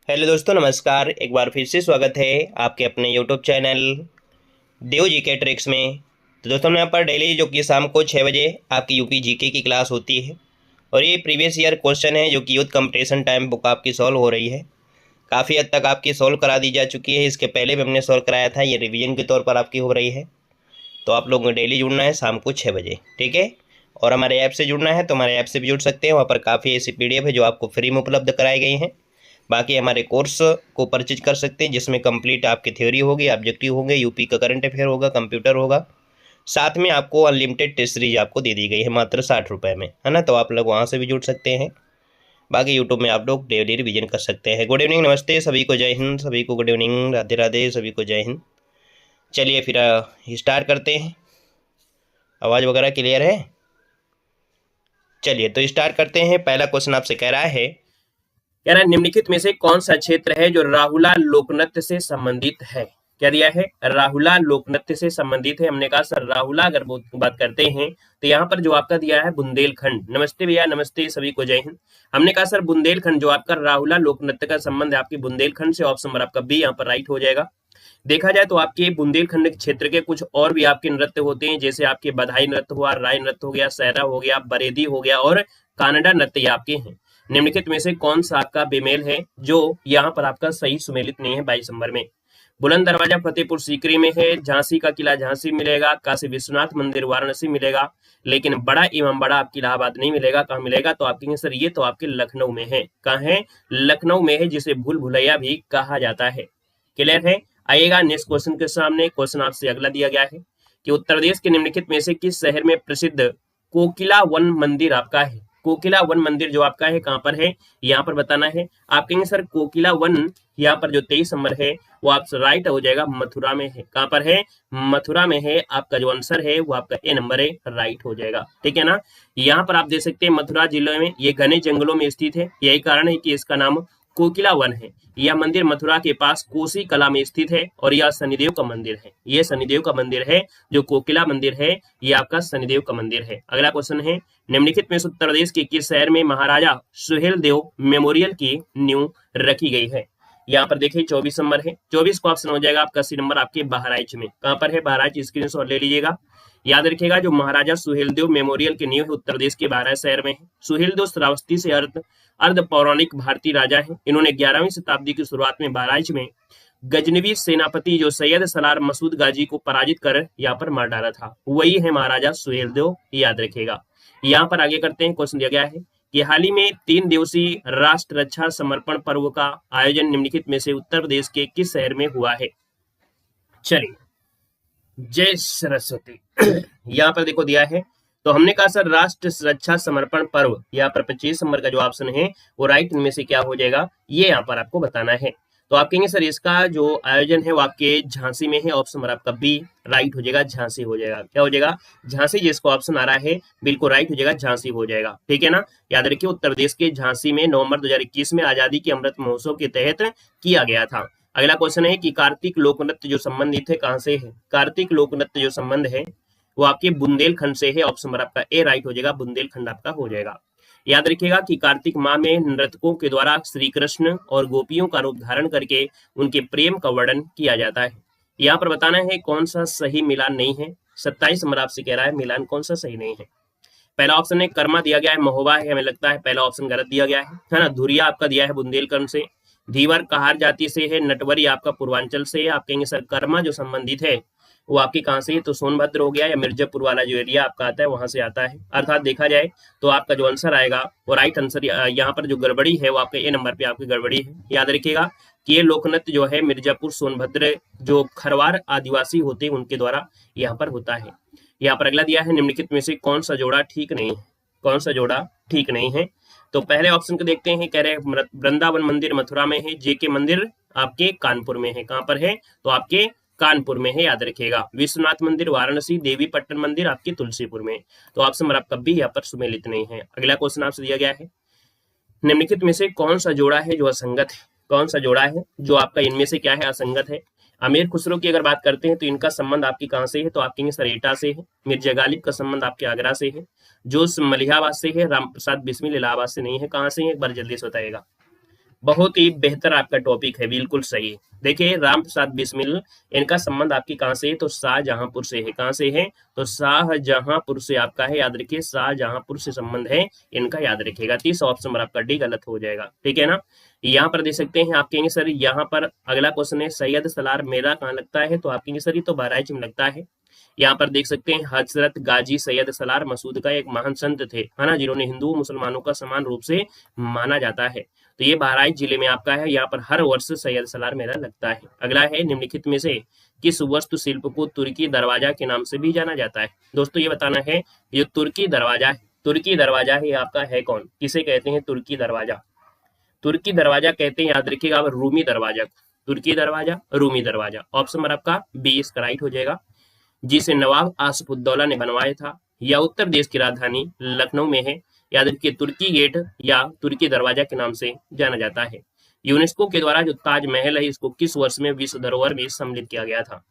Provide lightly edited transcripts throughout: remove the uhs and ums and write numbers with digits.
Hello दोस्तों, नमस्कार। एक बार फिर से स्वागत है आपके अपने यूट्यूब चैनल देव जी के ट्रिक्स में। तो दोस्तों, हम यहाँ पर डेली जो कि शाम को 6 बजे आपकी यूपी जीके की क्लास होती है और ये प्रीवियस ईयर क्वेश्चन है जो कि यूथ कंपटीशन टाइम बुक आपकी सॉल्व हो रही है। काफ़ी हद तक आपकी सॉल्व करा दी जा चुकी है। इसके पहले भी हमने सॉल्व कराया था, ये रिवीजन के तौर पर आपकी हो रही है। तो आप लोगों को डेली जुड़ना है शाम को 6 बजे, ठीक है। और हमारे ऐप से जुड़ना है तो हमारे ऐप से भी जुड़ सकते हैं। वहाँ पर काफ़ी ऐसी PDF है जो आपको फ्री में उपलब्ध कराई गई हैं। बाकी हमारे कोर्स को परचेज कर सकते हैं जिसमें कंप्लीट आपकी थ्योरी होगी, ऑब्जेक्टिव होंगे, यूपी का करंट अफेयर होगा, कंप्यूटर होगा। साथ में आपको अनलिमिटेड टेस्ट सीरीज आपको दे दी गई है मात्र 60 रुपये में, है ना। तो आप लोग वहाँ से भी जुड़ सकते हैं। बाकी यूट्यूब में आप लोग डेली रिवीजन कर सकते हैं। गुड इवनिंग, नमस्ते सभी को, जय हिंद सभी को, गुड इवनिंग, राधे राधे सभी को, जय हिंद। चलिए फिर स्टार्ट करते हैं। आवाज़ वगैरह क्लियर है? चलिए तो स्टार्ट करते हैं। पहला क्वेश्चन आपसे कह रहा है निम्नलिखित में से कौन सा क्षेत्र है जो राहुला लोकनृत्य से संबंधित है। क्या दिया है? राहुला लोकनृत्य से संबंधित है। हमने कहा सर राहुला अगर बात करते हैं तो यहाँ पर जो आपका दिया है बुंदेलखंड। नमस्ते भैया, नमस्ते सभी को, जय हिंद। हमने कहा सर बुंदेलखंड जो आपका राहुला लोकनृत्य का संबंध है आपकी बुंदेलखंड से। ऑप्शन नंबर आपका बी यहाँ पर राइट हो जाएगा। देखा जाए तो आपके बुंदेलखंड क्षेत्र के कुछ और भी आपके नृत्य होते हैं, जैसे आपके बधाई नृत्य हुआ, राय नृत्य हो गया, सहरा हो गया, बरेदी हो गया और कानडा नृत्य आपके हैं। निम्नलिखित में से कौन सा आपका बेमेल है जो यहाँ पर आपका सही सुमेलित नहीं है 22 नंबर में? बुलंद दरवाजा फतेहपुर सीकरी में है, झांसी का किला झांसी मिलेगा, काशी विश्वनाथ मंदिर वाराणसी मिलेगा, लेकिन बड़ा इमाम बड़ा आपकी इलाहाबाद नहीं मिलेगा। कहाँ मिलेगा? तो आप कहेंगे सर ये तो आपके लखनऊ में है। कहाँ है? लखनऊ में है, जिसे भूल भुलैया भी कहा जाता है। क्लियर है? आइएगा नेक्स्ट क्वेश्चन के सामने। क्वेश्चन आपसे अगला दिया गया है कि उत्तर प्रदेश के निम्नलिखित में से किस शहर में प्रसिद्ध कोकिला वन मंदिर आपका है। कोकिला वन मंदिर जो आपका है कहां पर है, यहाँ पर बताना है। आप कहेंगे सर कोकिला वन यहाँ पर जो 23 नंबर है वो आप राइट हो जाएगा, मथुरा में है। कहां पर है? मथुरा में है। आपका जो आंसर है वो आपका ए नंबर है, राइट हो जाएगा। ठीक है ना। यहाँ पर आप देख सकते हैं मथुरा जिले में, ये घने जंगलों में स्थित है। यही कारण है कि इसका नाम कोकिला वन है। यह मंदिर मथुरा के पास कोसी कला में स्थित है और यह शनिदेव का मंदिर है। यह शनिदेव का मंदिर है। जो कोकिला मंदिर है यह आपका शनिदेव का मंदिर है। अगला क्वेश्चन है निम्नलिखित में से उत्तर प्रदेश के किस शहर में महाराजा सुहेलदेव मेमोरियल की नींव रखी गई है। यहाँ पर देखिए 24 नंबर है। 24 को ऑप्शन हो जाएगा आपका सी नंबर आपके बहराइच में। कहां पर है? बहराइच, स्क्रीनशॉट ले लीजिएगा। याद रखिएगा जो महाराजा सुहेलदेव मेमोरियल की नींव उत्तर प्रदेश के बहराइच शहर में है। सुहेलदेव श्रावस्ती से अर्ध पौराणिक भारतीय राजा है। इन्होंने 11वीं शताब्दी की शुरुआत में बहराइच में गजनवी सेनापति जो सैयद सलार मसूद गाजी को पराजित कर यहाँ पर मार डाला था, वही है महाराजा सुहेलदेव। याद रखिएगा। यहाँ पर आगे करते हैं। क्वेश्चन दिया गया है कि हाल ही में 3 दिवसीय राष्ट्र रक्षा समर्पण पर्व का आयोजन निम्नलिखित में से उत्तर प्रदेश के किस शहर में हुआ है। चलिए, जय सरस्वती। यहाँ पर देखो दिया है, तो हमने कहा सर राष्ट्र रक्षा समर्पण पर्व, यहाँ पर 25 नंबर का जो ऑप्शन है वो राइट इनमें से क्या हो जाएगा, ये यहाँ पर आपको बताना है। तो आप कहेंगे सर इसका जो आयोजन है वो आपके झांसी में है। ऑप्शन नंबर आपका बी राइट हो जाएगा, झांसी हो जाएगा। क्या हो जाएगा? झांसी। जिसको ऑप्शन आ रहा है बिल्कुल राइट हो जाएगा, झांसी हो जाएगा। ठीक है ना। याद रखिए उत्तर प्रदेश के झांसी में नवंबर 2021 में आजादी के अमृत महोत्सव के तहत किया गया था। अगला क्वेश्चन है कि कार्तिक लोकनृत्य जो संबंधित है कहां से है। कार्तिक लोकनृत्य जो संबंध है वो आपके बुंदेलखंड से है। ऑप्शन नंबर आपका ए राइट हो जाएगा, बुंदेलखंड आपका हो जाएगा। याद रखिएगा कि कार्तिक माह में नर्तकों के द्वारा श्री कृष्ण और गोपियों का रूप धारण करके उनके प्रेम का वर्णन किया जाता है। यहाँ पर बताना है कौन सा सही मिलान नहीं है। 27 नंबर आपसे कह रहा है मिलान कौन सा सही नहीं है। पहला ऑप्शन है कर्मा दिया गया है, महोबा है। हमें लगता है पहला ऑप्शन गलत दिया गया है ना। धुरिया आपका दिया है बुंदेलखंड से। धीवर कहार जाति से है। नटवरी आपका पूर्वांचल से है। आप कहेंगे सर कर्मा जो संबंधित है वो आपके कहां से है, तो सोनभद्र हो गया या मिर्जापुर वाला जो एरिया आपका आता है वहां से आता है। अर्थात देखा जाए तो आपका जो आंसर आएगा वो राइट आंसर, यहाँ पर जो गड़बड़ी है वो आपके ए नंबर पे आपकी गड़बड़ी है। याद रखिएगा कि ये लोकनृत्य जो है मिर्जापुर सोनभद्र जो खरवार आदिवासी होते हैं उनके द्वारा यहाँ पर होता है। यहाँ पर अगला दिया है निम्नलिखित में से कौन सा जोड़ा ठीक नहीं है। कौन सा जोड़ा ठीक नहीं है? तो पहले ऑप्शन को देखते हैं। कह रहे हैं वृंदावन मंदिर मथुरा में है, जेके मंदिर आपके कानपुर में है। कहां पर है? तो आपके कानपुर में है। याद रखिएगा। विश्वनाथ मंदिर वाराणसी, देवी पट्टन मंदिर आपके तुलसीपुर में। तो ऑप्शन नंबर आपका बी यहाँ पर सुमेलित नहीं है। अगला क्वेश्चन आपसे दिया गया है निम्नलिखित में से कौन सा जोड़ा है जो असंगत है। कौन सा जोड़ा है जो आपका इनमें से क्या है, असंगत है। अमीर खुसरो की अगर बात करते हैं तो इनका संबंध आपकी कहां से है, तो आप कहेंगे सर एटा से है। मिर्जा गालिब का संबंध आपके आगरा से है। जोश मलिहाबाद से है। राम प्रसाद बिस्मिल इलाहाबाद से नहीं है। कहां से है एक बार जल्दी से बताइएगा। बहुत ही बेहतर आपका टॉपिक है, बिल्कुल सही। देखिए राम प्रसाद बिस्मिल, इनका संबंध आपकी कहाँ से है, तो शाहजहांपुर से है। कहाँ से है, तो शाहजहांपुर से आपका है, याद रखिए शाहजहांपुर से संबंध है इनका, याद रखिएगा। 30 ऑप्शन नंबर आपका डी गलत हो जाएगा, ठीक है ना। यहाँ पर देख सकते हैं, आप कहेंगे सर यहाँ पर अगला क्वेश्चन है सैयद सलार मेला कहाँ लगता है, तो आप कहेंगे सर ये तो बहराइच में लगता है। यहाँ पर देख सकते हैं हजरत गाजी सैयद सलार मसूद का एक महान संत थे, है ना, जिन्होंने हिंदू मुसलमानों का समान रूप से माना जाता है। तो ये बहराइच जिले में आपका है। यहाँ पर हर वर्ष सैयद सलार मेला लगता है। अगला है निम्नलिखित में से किस वस्तु शिल्प को तुर्की दरवाजा के नाम से भी जाना जाता है। दोस्तों ये बताना है, ये तुर्की दरवाजा है, तुर्की दरवाजा है, आपका है कौन, किसे कहते हैं तुर्की दरवाजा। तुर्की दरवाजा कहते हैं, याद रखिएगा, रूमी दरवाजा। तुर्की दरवाजा, रूमी दरवाजा। ऑप्शन नंबर आपका बी इसका राइट हो जाएगा, जिसे नवाब आसिफउद्दौला ने बनवाया था। या उत्तर प्रदेश की राजधानी लखनऊ में है, याद रखिए तुर्की गेट या तुर्की दरवाजा के नाम से जाना जाता है। यूनेस्को के द्वारा जो ताजमहल है इसको किस वर्ष में विश्व धरोहर में सम्मिलित किया गया था।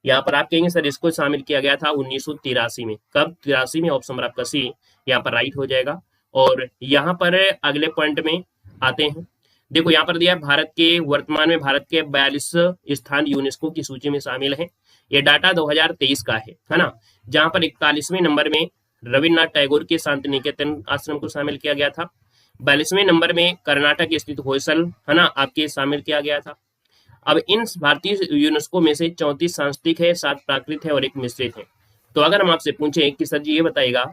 यहाँ पर आप कहेंगे सर इसको शामिल किया गया था 1983 में। कब, 83 में। ऑप्शन नंबर आपका सी यहाँ पर राइट हो जाएगा। और यहाँ पर अगले पॉइंट में आते हैं। देखो यहाँ पर दिया है भारत के वर्तमान में भारत के 42 स्थान यूनेस्को की सूची में शामिल है। ये डाटा 2023 का है ना, जहां पर 41वें नंबर में रविन्द्रनाथ टैगोर के शांति निकेतन आश्रम को शामिल किया गया था। 42वें नंबर में कर्नाटक स्थित होयसल, है ना, आपके शामिल किया गया था। अब इन भारतीय यूनेस्को में से 34 सांस्कृतिक है, 7 प्राकृत है और 1 मिश्रित है। तो अगर हम आपसे पूछें कि सर जी ये बताइएगा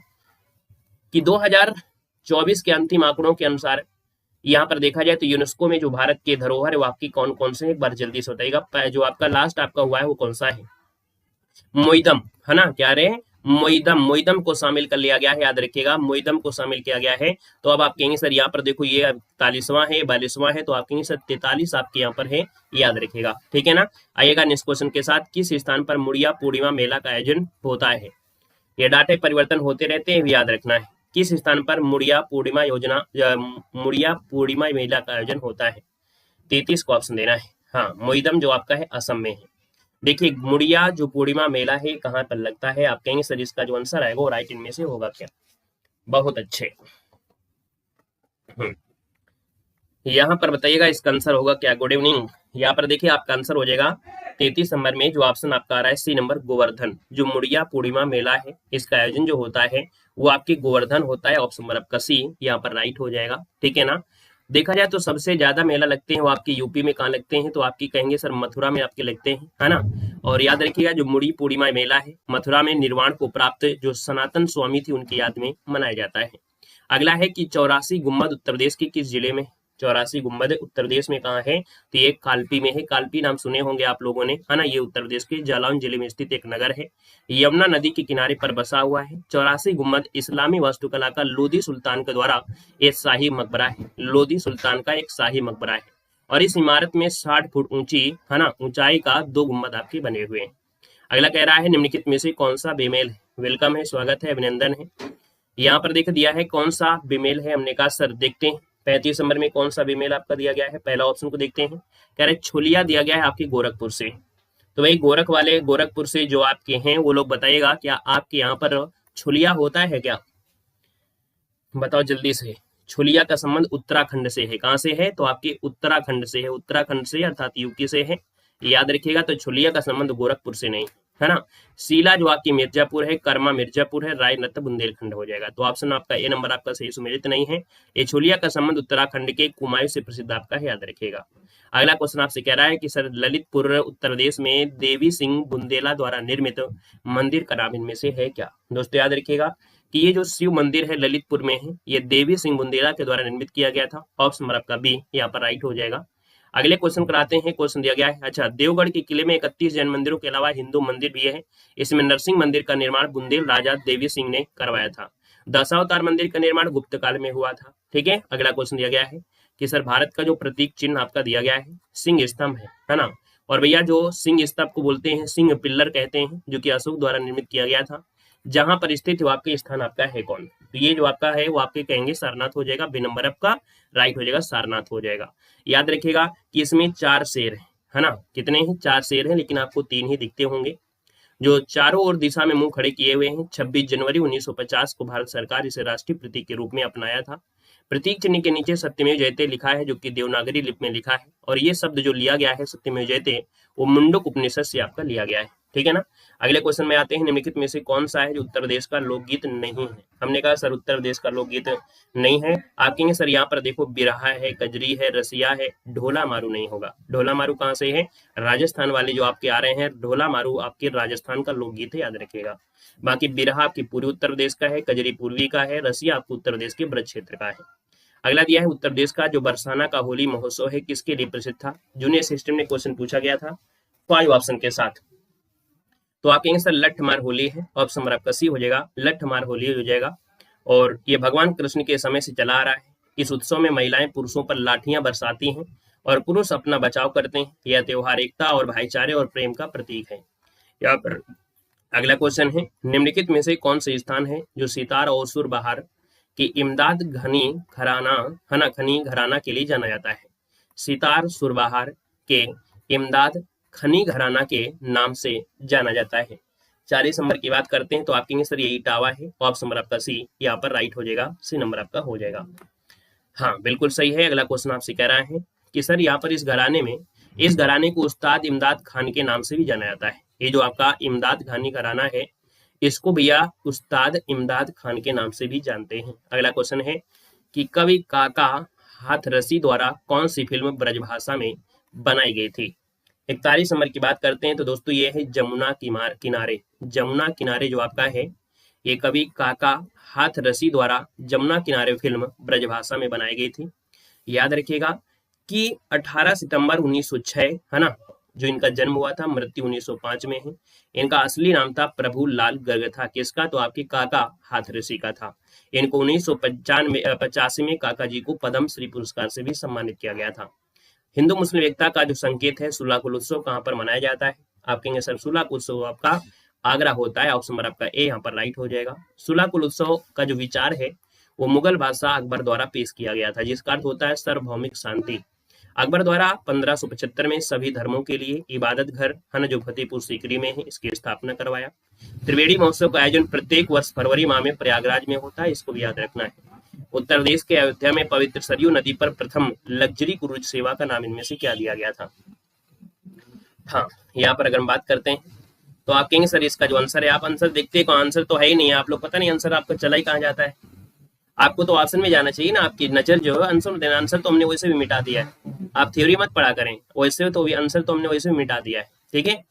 कि 2024 के अंतिम आंकड़ों के अनुसार यहाँ पर देखा जाए तो यूनेस्को में जो भारत के धरोहर है वो आपकी कौन कौन से, एक बार जल्दी से बताइएगा। जो आपका लास्ट आपका हुआ है वो कौन सा है, मोइदम, है ना, क्या रहे, मोइदम, मोइदम को शामिल कर लिया गया है, याद रखिएगा मोइदम को शामिल किया गया है। तो अब आप कहेंगे सर यहाँ पर देखो ये 41वां है, 42वां है, तो आप कहेंगे सर 43 आपके यहाँ पर है, याद रखिएगा, ठीक है ना। आइएगा नेक्स्ट क्वेश्चन के साथ, किस स्थान पर मुड़िया पूर्णिमा मेला का आयोजन होता है। ये डाटे परिवर्तन होते रहते हैं, याद रखना है। किस स्थान पर मुड़िया पूर्णिमा मुड़िया पूर्णिमा मेला का आयोजन होता है। 33 को ऑप्शन देना है। हाँ, मोइदम जो आपका है असम में है। देखिए मुड़िया जो पूर्णिमा मेला है कहाँ पर लगता है, आप कहेंगे सर इसका जो आंसर आएगा वो राइट इनमें से होगा क्या। बहुत अच्छे, यहाँ पर बताइएगा इसका आंसर होगा क्या। Good evening. यहाँ पर देखिए आपका आंसर हो जाएगा 33 नंबर में जो ऑप्शन आपका आ रहा है सी नंबर, गोवर्धन। जो मुड़िया पूर्णिमा मेला है इसका आयोजन जो होता है वो आपकी गोवर्धन होता है। ऑप्शन नंबर आपका सी यहाँ पर राइट हो जाएगा, ठीक है ना। देखा जाए तो सबसे ज्यादा मेला लगते हैं वो आपके यूपी में कहाँ लगते हैं, तो आपकी कहेंगे सर मथुरा में आपके लगते हैं, है ना। और याद रखिएगा जो मुड़ी पूर्णिमा मेला है मथुरा में निर्वाण को प्राप्त जो सनातन स्वामी थी उनकी याद में मनाया जाता है। अगला है कि 84 गुम्बद उत्तर प्रदेश के किस जिले में। 84 गुम्बद उत्तर प्रदेश में कहाँ है, तो ये कालपी में है। कालपी नाम सुने होंगे आप लोगों ने, है ना। ये उत्तर प्रदेश के जालौन जिले में स्थित एक नगर है, यमुना नदी के किनारे पर बसा हुआ है। 84 गुम्बद इस्लामी वास्तुकला का लोदी सुल्तान के द्वारा एक शाही मकबरा है। लोदी सुल्तान का एक शाही मकबरा है और इस इमारत में 60 फुट ऊंची, है ना, ऊंचाई का 2 गुम्बद आपके बने हुए हैं। अगला कह रहा है निम्नलिखित में से कौन सा बेमेल है। वेलकम है, स्वागत है, अभिनंदन है। यहाँ पर देख दिया है कौन सा बेमेल है, हमने कहा सर देखते हैं 35 नंबर में कौन सा बेमेल आपका दिया गया है। पहला ऑप्शन को देखते हैं, कह रहे छुलिया दिया गया है आपकी गोरखपुर से। तो भाई गोरखपुर से जो आपके हैं वो लोग बताइएगा क्या आपके यहाँ पर छुलिया होता है क्या, बताओ जल्दी से। छुलिया का संबंध उत्तराखंड से है। कहाँ से है, तो आपके उत्तराखंड से है, उत्तराखंड से अर्थात यूपी से है, याद रखिएगा। तो छुलिया का संबंध गोरखपुर से नहीं, है ना। सीला जो आपकी मिर्जापुर है, कर्मा मिर्जापुर है, रायनत बुंदेलखंड हो जाएगा। तो ऑप्शन आपका ए नंबर आपका सही सुमेलित नहीं है। ये छुलिया का संबंध उत्तराखंड के कुमायूं से प्रसिद्ध आपका है, याद रखिएगा। अगला क्वेश्चन आपसे कह रहा है कि सर ललितपुर उत्तर प्रदेश में देवी सिंह बुंदेला द्वारा निर्मित मंदिर का नाम इनमें से है क्या। दोस्तों याद रखिएगा कि ये जो शिव मंदिर है ललितपुर में है, ये देवी सिंह बुंदेला के द्वारा निर्मित किया गया था। ऑप्शन नंबर आपका बी यहाँ पर राइट हो जाएगा। अगले क्वेश्चन कराते हैं। क्वेश्चन दिया गया है, अच्छा देवगढ़ के किले में 31 जैन मंदिरों के अलावा हिंदू मंदिर भी है। इसमें नरसिंह मंदिर का निर्माण बुंदेल राजा देवी सिंह ने करवाया था। दशावतार मंदिर का निर्माण गुप्त काल में हुआ था, ठीक है। अगला क्वेश्चन दिया गया है कि सर भारत का जो प्रतीक चिन्ह आपका दिया गया है सिंह स्तंभ है ना। और भैया जो सिंह स्तंभ को बोलते हैं सिंह पिल्लर कहते हैं, जो कि अशोक द्वारा निर्मित किया गया था। जहां पर स्थित वो आपके स्थान आपका है कौन, तो ये जो आपका है वो आपके कहेंगे सारनाथ हो जाएगा। बी नंबर आपका राइट हो जाएगा, सारनाथ हो जाएगा। याद रखिएगा कि इसमें 4 शेर है ना। कितने हैं, 4 शेर हैं, लेकिन आपको 3 ही दिखते होंगे जो चारों ओर दिशा में मुंह खड़े किए हुए हैं। 26 जनवरी 1950 को भारत सरकार इसे राष्ट्रीय प्रतीक के रूप में अपनाया था। प्रतीक चिन्ह के नीचे सत्यमेव जयते लिखा है, जो कि देवनागरी लिपि में लिखा है, और ये शब्द जो लिया गया है सत्यमेव जयते, वो मुंडक उपनिषद से आपका लिया गया है। ठीक है ना। अगले क्वेश्चन में आते हैं, निम्नलिखित में से कौन सा है जो उत्तर प्रदेश का लोकगीत नहीं है। हमने कहा सर उत्तर प्रदेश का लोकगीत नहीं है। आप कहेंगे सर यहाँ पर देखो बिरहा है, कजरी है, रसिया है, ढोला मारू नहीं होगा। ढोला मारू कहाँ से है, राजस्थान वाले जो आपके आ रहे हैं, ढोला मारू आपके राजस्थान का लोकगीत है, याद रखिएगा। बाकी बिरहा आपकी पूर्वी उत्तर प्रदेश का है, कजरी पूर्वी का है, रसिया आपको उत्तर प्रदेश के ब्रज क्षेत्र का है। अगला दिया है उत्तर प्रदेश का जो बरसाना का होली महोत्सव है किसके लिए प्रसिद्ध था। जूनियर सिस्टम में क्वेश्चन पूछा गया था 5 ऑप्शन के साथ। तो आप कहेंगे सर लठमार होली है, ऑप्शन नंबर आपका सी हो जाएगा, लठमार होली हो जाएगा। और ये भगवान कृष्ण के समय से चला आ रहा है। इस उत्सव में महिलाएं पुरुषों पर लाठियां बरसाती हैं और पुरुष अपना बचाव करते हैं। यह त्योहार एकता और भाईचारे और प्रेम का प्रतीक है। यहाँ पर अगला क्वेश्चन है, निम्नलिखित में से कौन से स्थान है जो सितार और सुर बहार की इमदाद खनी घराना के लिए जाना जाता है। सितार सुरबहार के इमदाद खनी घराना के नाम से जाना जाता है। 40 नंबर की बात करते हैं तो आप कहेंगे सर ये इटावा है, ऑप्शन नंबर आपका सी यहाँ पर राइट हो जाएगा, सी नंबर आपका हो जाएगा। हाँ बिल्कुल सही है। अगला क्वेश्चन आपसे कह रहा है कि सर यहाँ पर इस घराने को उस्ताद इमदाद खान के नाम से भी जाना जाता है। ये जो आपका इमदाद खानी घराना है इसको भैया उस्ताद इमदाद खान के नाम से भी जानते हैं। अगला क्वेश्चन है कि कवि काका हाथरसी द्वारा कौन सी फिल्म ब्रजभाषा में बनाई गई थी। 41 नंबर की बात करते हैं तो दोस्तों ये है जमुना किनारे। जमुना किनारे जो आपका है ये कवि काका हाथरसी द्वारा जमुना किनारे फिल्म ब्रजभाषा में बनाई गई थी। याद रखिएगा कि 18 सितंबर 1906 है ना जो इनका जन्म हुआ था, मृत्यु 1905 में है। इनका असली नाम था प्रभुलाल गर्ग था। किसका, तो आपके काका हाथरसी का था। इनको 1985 में काका जी को पद्म श्री पुरस्कार से भी सम्मानित किया गया था। हिंदू मुस्लिम एकता का जो संकेत है सुलाकुल उत्सव कहाँ पर मनाया जाता है। आप कहेंगे सर सुलाकुल उत्सव आपका आगरा होता है, ऑप्शन नंबर आपका ए यहाँ पर राइट हो जाएगा। सुलाकुल उत्सव का जो विचार है वो मुगल बादशाह अकबर द्वारा पेश किया गया था, जिसका अर्थ होता है सार्वभौमिक शांति। अकबर द्वारा 1575 में सभी धर्मों के लिए इबादत घर है ना जो फतेहपुर सीकरी में है इसकी स्थापना करवाया। त्रिवेणी महोत्सव का आयोजन प्रत्येक वर्ष फरवरी माह में प्रयागराज में होता है, इसको भी याद रखना है। उत्तर प्रदेश के अयोध्या में पवित्र सरयू नदी पर प्रथम लग्जरी क्रूज सेवा का नाम इनमें से क्या दिया गया था। हाँ यहाँ पर अगर हम बात करते हैं तो आप कहेंगे सर इसका जो आंसर है, आप आंसर देखते हैं आंसर तो है ही नहीं है, आप लोग पता नहीं आंसर आपका चला ही कहाँ जाता है। आपको तो ऑप्शन में जाना चाहिए ना, आपकी नजर जो है आंसर देना। आंसर तो हमने वैसे भी मिटा दिया है, आप थ्योरी मत पढ़ा करें, वैसे तो आंसर तो हमने वैसे भी मिटा दिया है। ठीक है,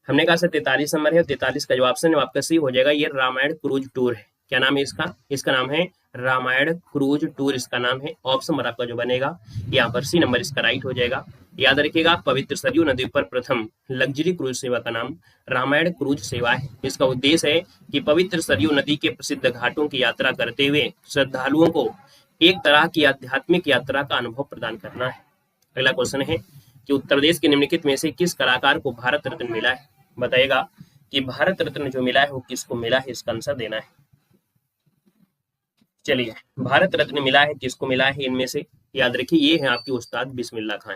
हमने कहा सर 43 नंबर है, 43 का जो ऑप्शन है आपका सी हो जाएगा। ये रामायण क्रूज टूर है। क्या नाम है इसका, इसका नाम है रामायण क्रूज टूर, इसका नाम है। ऑप्शन नंबर आपका जो बनेगा यहाँ पर सी नंबर इसका राइट हो जाएगा। याद रखिएगा पवित्र सरयू नदी पर प्रथम लग्जरी क्रूज सेवा का नाम रामायण क्रूज सेवा है। इसका उद्देश्य है कि पवित्र सरयू नदी के प्रसिद्ध घाटों की यात्रा करते हुए श्रद्धालुओं को एक तरह की आध्यात्मिक यात्रा का अनुभव प्रदान करना है। अगला क्वेश्चन है कि उत्तर प्रदेश के निम्नलिखित में से किस कलाकार को भारत रत्न मिला है। बताइएगा कि भारत रत्न जो मिला है वो किसको मिला है, इसका आंसर देना है। चलिए भारत रत्न मिला है किसको मिला है इनमें से, याद रखिए ये है आपकी उस्ताद बिस्मिल्लाह खां।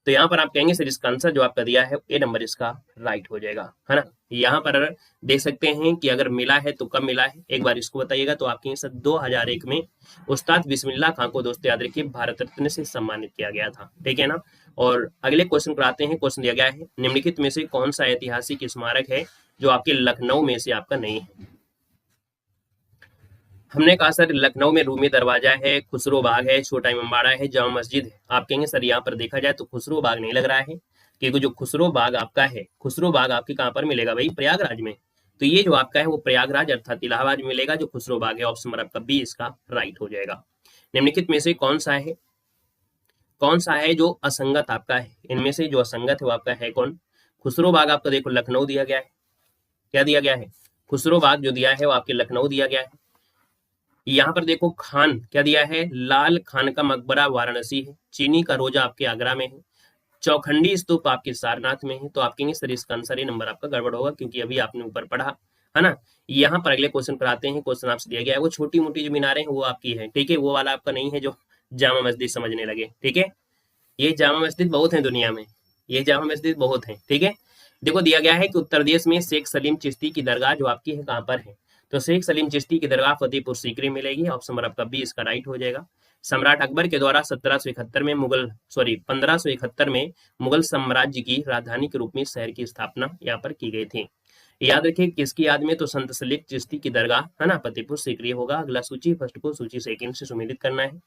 तो यहाँ पर आप कहेंगे सर इसका आंसर जो आपका दिया है ए नंबर इसका राइट हो जाएगा, है ना। यहाँ पर देख सकते हैं कि अगर मिला है तो कब मिला है, एक बार इसको बताइएगा। तो आपके सर 2001 में उस्ताद बिस्मिल्लाह खां को दोस्तों याद रखिए भारत रत्न से सम्मानित किया गया था। ठीक है ना। और अगले क्वेश्चन पर आते हैं। क्वेश्चन दिया गया है निम्नलिखित में से कौन सा ऐतिहासिक स्मारक है जो आपके लखनऊ में से आपका नहीं है। हमने कहा सर लखनऊ में रूमी दरवाजा है, खुसरो बाग है, छोटा इमामबाड़ा है, जामा मस्जिद है। आप कहेंगे सर यहाँ पर देखा जाए तो खुसरो बाग नहीं लग रहा है, क्योंकि जो खुसरो बाग आपका है, खुसरो बाग आपके कहाँ पर मिलेगा भाई, प्रयागराज में। तो ये जो आपका है वो प्रयागराज अर्थात इलाहाबाद में मिलेगा जो खुसरो बाग है। ऑप्शन नंबर आपका बी इसका राइट हो जाएगा। निम्नलिखित में से कौन सा है जो असंगत आपका है, इनमें से जो असंगत है वो आपका है कौन। खुसरो बाग आपका देखो लखनऊ दिया गया है, क्या दिया गया है, खुसरो बाग जो दिया है वो आपके लखनऊ दिया गया है। यहाँ पर देखो खान क्या दिया है, लाल खान का मकबरा वाराणसी है, चीनी का रोजा आपके आगरा में है, चौखंडी स्तूप आपके सारनाथ में है। तो आप कहेंगे सर इसका आंसर ये नंबर आपका गड़बड़ होगा, क्योंकि अभी आपने ऊपर पढ़ा है ना। यहाँ पर अगले क्वेश्चन पर आते हैं। क्वेश्चन आपसे दिया गया है वो छोटी मोटी जो मीनारें हैं वो आपकी है, ठीक है, वो वाला आपका नहीं है जो जामा मस्जिद समझने लगे। ठीक है, ये जामा मस्जिद बहुत है दुनिया में, ये जामा मस्जिद बहुत है। ठीक है, देखो दिया गया है कि उत्तर प्रदेश में शेख सलीम चिश्ती की दरगाह जो आपकी है कहाँ पर है। तो शेख सलीम चिश्ती की दरगाह फतेहपुर सीकरी मिलेगी। ऑप्शन नंबर आपका बी इसका राइट हो जाएगा। सम्राट अकबर के द्वारा 1571 में मुगल साम्राज्य की राजधानी के रूप में शहर की स्थापना यहाँ पर की गई थी। याद रखिए किसकी याद में, तो संत सलीम चिश्ती की दरगाह है ना, फतेहपुर सीकरी होगा। अगला सूची फर्स्ट को सूची सेकंड से सुमेलित करना है।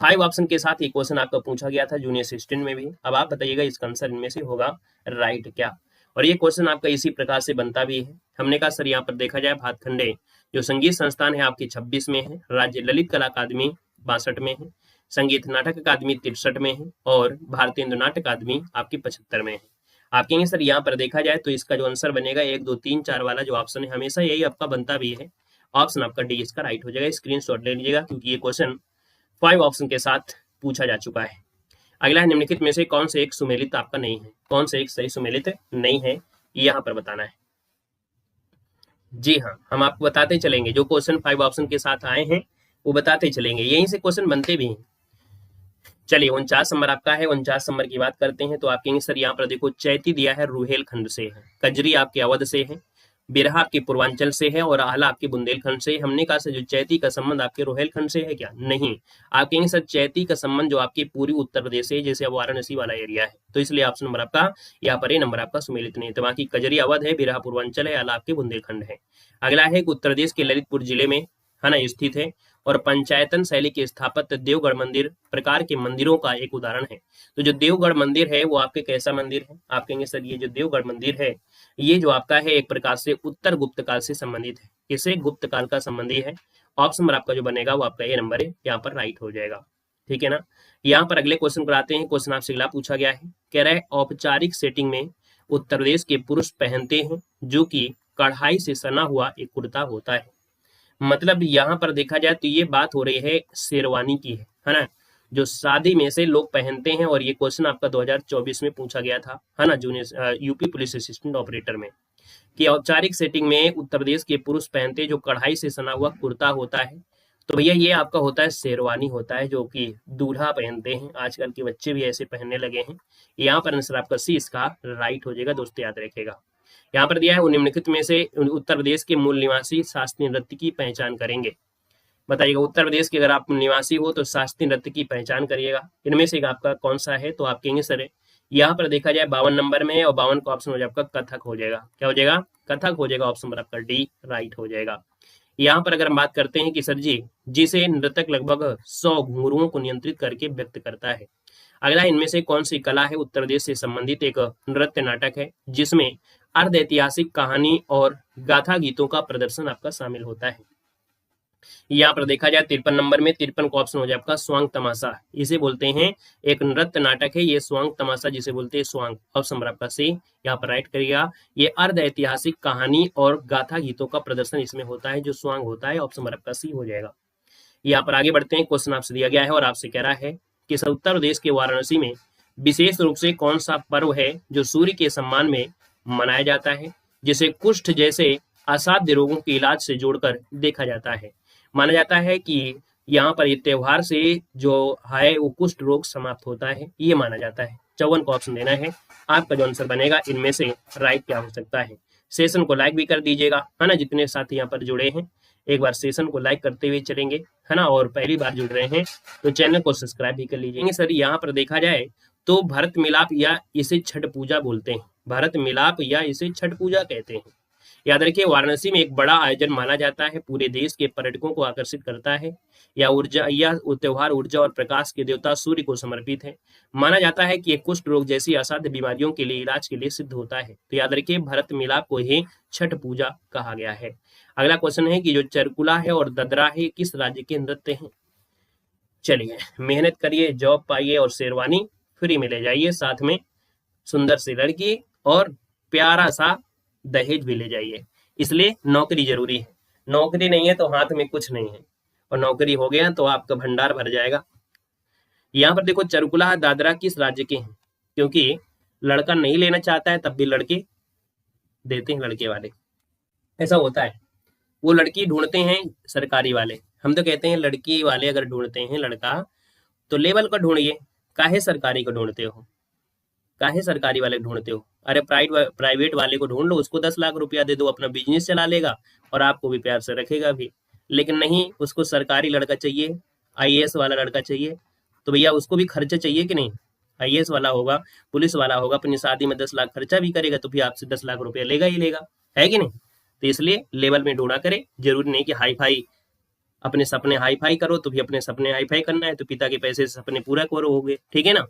5 ऑप्शन के साथ ये क्वेश्चन आपका पूछा गया था जूनियर असिस्टेंट में भी। अब आप बताइएगा इसका आंसर इनमें से होगा राइट क्या। और ये क्वेश्चन आपका इसी प्रकार से बनता भी है। हमने कहा सर यहाँ पर देखा जाए भातखंडे जो संगीत संस्थान है आपकी 26 में है, राज्य ललित कला अकादमी 62 में है, संगीत नाटक अकादमी 63 में है और भारतीय नाट्य अकादमी आपकी 75 में है। आप कहेंगे सर यहाँ पर देखा जाए तो इसका जो आंसर बनेगा 1 2 3 4 वाला जो ऑप्शन है हमेशा यही आपका बनता भी है। ऑप्शन आपका डी इसका राइट हो जाएगा। स्क्रीनशॉट ले लीजिएगा क्योंकि ये क्वेश्चन 5 ऑप्शन के साथ पूछा जा चुका है। अगला है निम्नलिखित में से कौन से एक सुमेलित आपका नहीं है, कौन से एक सही सुमेलित नहीं है यहाँ पर बताना है। जी हाँ, हम आपको बताते चलेंगे जो क्वेश्चन 5 ऑप्शन के साथ आए हैं वो बताते चलेंगे, यहीं से क्वेश्चन बनते भी हैं। चलिए 49 नंबर आपका है। 49 नंबर की बात करते हैं तो आप कहेंगे सर यहाँ पर देखो चैती दिया है रुहेलखंड से है, कजरी आपके अवध से है, बिरहा आपके पूर्वांचल से है और आहला आपके बुंदेलखंड से। हमने कहा सर जो चैती का संबंध आपके रोहेलखंड से है क्या, नहीं। आप कहेंगे सर चैती का संबंध जो आपके पूरी उत्तर प्रदेश से, जैसे वाराणसी वाला एरिया है, तो इसलिए ऑप्शन नंबर आपका यहाँ पर ये नंबर आपका सुमेलित नहीं है। तो बाकी कजरी अवध है, बिरहा पूर्वांचल है, आहला आपके बुंदेलखंड है। अगला है उत्तर प्रदेश के ललितपुर जिले में है ना स्थित है और पंचायतन शैली के स्थापत्य देवगढ़ मंदिर प्रकार के मंदिरों का एक उदाहरण है। तो जो देवगढ़ मंदिर है वो आपके कैसा मंदिर है, आप कहेंगे सर ये जो देवगढ़ मंदिर है ये जो आपका है एक प्रकार से उत्तर गुप्त काल से संबंधित है। किसे, गुप्त काल का संबंधी है। ऑप्शन नंबर आपका जो बनेगा वो आपका ये नंबर है यहाँ पर राइट हो जाएगा। ठीक है ना। यहाँ पर अगले क्वेश्चन पर आते हैं। क्वेश्चन आपसे अगला पूछा गया है, कह रहा है औपचारिक सेटिंग में उत्तर प्रदेश के पुरुष पहनते हैं जो कि कढ़ाई से सना हुआ एक कुर्ता होता है। मतलब यहाँ पर देखा जाए तो ये बात हो रही है शेरवानी की है ना, जो शादी में से लोग पहनते हैं। और ये क्वेश्चन आपका 2024 में पूछा गया था है ना junior UP police assistant operator में, कि औपचारिक सेटिंग में उत्तर प्रदेश के पुरुष पहनते जो कढ़ाई से सना हुआ कुर्ता होता है। तो भैया ये आपका होता है शेरवानी होता है जो कि दूल्हा पहनते हैं। आजकल के बच्चे भी ऐसे पहनने लगे हैं। यहाँ पर आंसर आपका सी इसका राइट हो जाएगा। दोस्तों याद रखेगा यहाँ पर दिया है निम्नलिखित में से उत्तर प्रदेश के मूल निवासी शास्त्रीय नृत्य की पहचान करेंगे। बताइएगा उत्तर प्रदेश के अगर आप निवासी हो तो शास्त्रीय नृत्य की पहचान करिएगा। इनमें से आपका कौन सा है, तो आप कहेंगे सर यहाँ पर देखा जाए 52 नंबर में और 52 का ऑप्शन हो जाएगा आपका कथक हो जाएगा। क्या हो जाएगा, कथक हो जाएगा। ऑप्शन नंबर आपका डी राइट हो जाएगा। यहाँ पर अगर हम बात करते हैं कि सर जी जिसे नृतक लगभग 100 घुंघरुओं को नियंत्रित करके व्यक्त करता है। अगला इनमें से कौन सी कला है उत्तर प्रदेश से संबंधित एक नृत्य नाटक है जिसमें अर्ध ऐतिहासिक कहानी और गाथा गीतों का प्रदर्शन आपका शामिल होता है। यहाँ पर देखा जाए 53 नंबर में 53 का ऑप्शन हो जाए आपका स्वांग तमाशा। इसे बोलते हैं एक नृत्य नाटक है ये स्वांग तमाशा जिसे बोलते हैं स्वांग। ऑप्शन नंबर आपका सी यहाँ पर राइट करिएगा। ये अर्ध ऐतिहासिक कहानी और गाथा गीतों का प्रदर्शन इसमें होता है जो स्वांग होता है। ऑप्शन नंबर आपका सी हो जाएगा। यहाँ पर आगे बढ़ते हैं। क्वेश्चन आपसे दिया गया है और आपसे कह रहा है कि उत्तर प्रदेश के वाराणसी में विशेष रूप से कौन सा पर्व है जो सूर्य के सम्मान में मनाया जाता है, जिसे कुष्ठ जैसे असाध्य रोगों के इलाज से जोड़कर देखा जाता है। माना जाता है कि यहाँ पर ये त्योहार से जो है वो कुष्ठ रोग समाप्त होता है, ये माना जाता है। 54 को ऑप्शन देना है। आपका जो आंसर बनेगा इनमें से राइट क्या हो सकता है। सेशन को लाइक भी कर दीजिएगा है ना, जितने साथी यहाँ पर जुड़े हैं एक बार सेशन को लाइक करते हुए चलेंगे है ना, और पहली बार जुड़ रहे हैं तो चैनल को सब्सक्राइब भी कर लीजिए। सर यहाँ पर देखा जाए तो भरत मिलाप या इसे छठ पूजा बोलते हैं, भरत मिलाप या इसे छठ पूजा कहते हैं। याद रखिए वाराणसी में एक बड़ा आयोजन माना जाता है, पूरे देश के पर्यटकों को आकर्षित करता है। या त्योहार ऊर्जा और प्रकाश के देवता सूर्य को समर्पित है। माना जाता है कि कुष्ठ रोग जैसी असाध्य बीमारियों के लिए इलाज के लिए सिद्ध होता है। तो याद रखिए भरत मिलाप को ही छठ पूजा कहा गया है। अगला क्वेश्चन है कि जो चरकुला है और ददरा है किस राज्य के नृत्य हैं। चलिए मेहनत करिए, जॉब पाइए और शेरवानी फ्री में ले जाइए, साथ में सुंदर सी लड़की और प्यारा सा दहेज भी ले जाइए। इसलिए नौकरी जरूरी है, नौकरी नहीं है तो हाथ में कुछ नहीं है, और नौकरी हो गया तो आपका भंडार भर जाएगा। यहाँ पर देखो चरकुला दादरा किस राज्य के हैं, क्योंकि लड़का नहीं लेना चाहता है तब भी लड़के देते हैं लड़के वाले, ऐसा होता है। वो लड़की ढूंढते हैं सरकारी वाले, हम तो कहते हैं लड़की वाले अगर ढूंढते हैं लड़का तो लेवल का ढूंढिए, काहे सरकारी को ढूंढते हो। काहे सरकारी वाले ढूंढते हो? अरे प्राइवेट वाले को ढूंढ लो, उसको 10 लाख रुपया दे दो, अपना बिजनेस चला लेगा और आपको भी प्यार से रखेगा भी। लेकिन नहीं, उसको सरकारी लड़का चाहिए, आईएएस वाला लड़का चाहिए, तो भैया उसको भी खर्चा चाहिए कि नहीं? आईएएस वाला होगा, पुलिस वाला होगा, अपनी शादी में 10 लाख खर्चा भी करेगा तो भी आपसे 10 लाख रुपया लेगा ही लेगा, है कि नहीं? तो इसलिए लेवल में ढूंढा करे, जरूरी नहीं कि हाई फाई अपने सपने हाई फाई करो, तो भी अपने सपने हाई फाई करना है तो पिता के पैसे से सपने पूरा करोगे, ठीक है ना?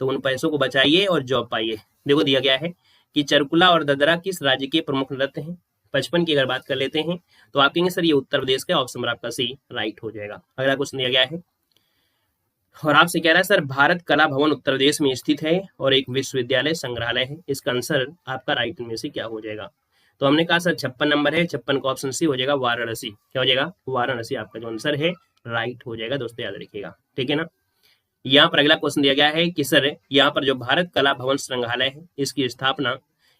तो उन पैसों को बचाइए और जॉब पाइए। देखो दिया गया है कि चरकुला और ददरा किस राज्य के प्रमुख नृत्य हैं? 55 की अगर बात कर लेते हैं तो आप कहेंगे सर ये उत्तर प्रदेश का, ऑप्शन नंबर आपका सी राइट हो जाएगा। अगला क्वेश्चन दिया गया है और आपसे कह रहा है सर भारत कला भवन उत्तर प्रदेश में स्थित है और एक विश्वविद्यालय संग्रहालय है, इसका आंसर आपका राइट में से क्या हो जाएगा? तो हमने कहा सर 56 नंबर है, 56 का ऑप्शन सी हो जाएगा वाराणसी। क्या हो जाएगा? वाराणसी आपका जो आंसर है राइट हो जाएगा, दोस्तों याद रखिएगा, ठीक है ना? यहाँ पर अगला क्वेश्चन दिया गया है कि सर यहाँ पर जो भारत कला भवन संग्रहालय है इसकी स्थापना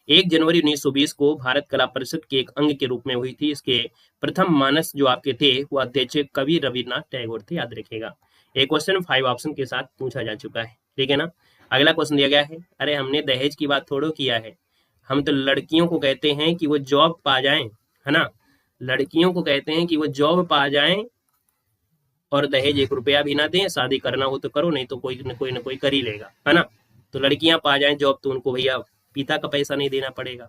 1 जनवरी 1920 को भारत कला परिषद के एक अंग के रूप में हुई थी। इसके प्रथम मानस जो आपके थे वो अध्यक्ष कवि रविन्द्रनाथ टैगोर थे, याद रखिएगा। एक क्वेश्चन 5 ऑप्शन के साथ पूछा जा चुका है, ठीक है ना? अगला क्वेश्चन दिया गया है, अरे हमने दहेज की बात थोड़ो किया है, हम तो लड़कियों को कहते हैं कि वो जॉब पा जाएं, है ना? लड़कियों को कहते हैं कि वो जॉब पा जाएं और दहेज 1 रुपया भी ना दें, शादी करना हो तो करो, नहीं तो कोई न कोई कर ही लेगा, है ना? तो लड़कियां पा जाएं जॉब तो उनको भैया पिता का पैसा नहीं देना पड़ेगा,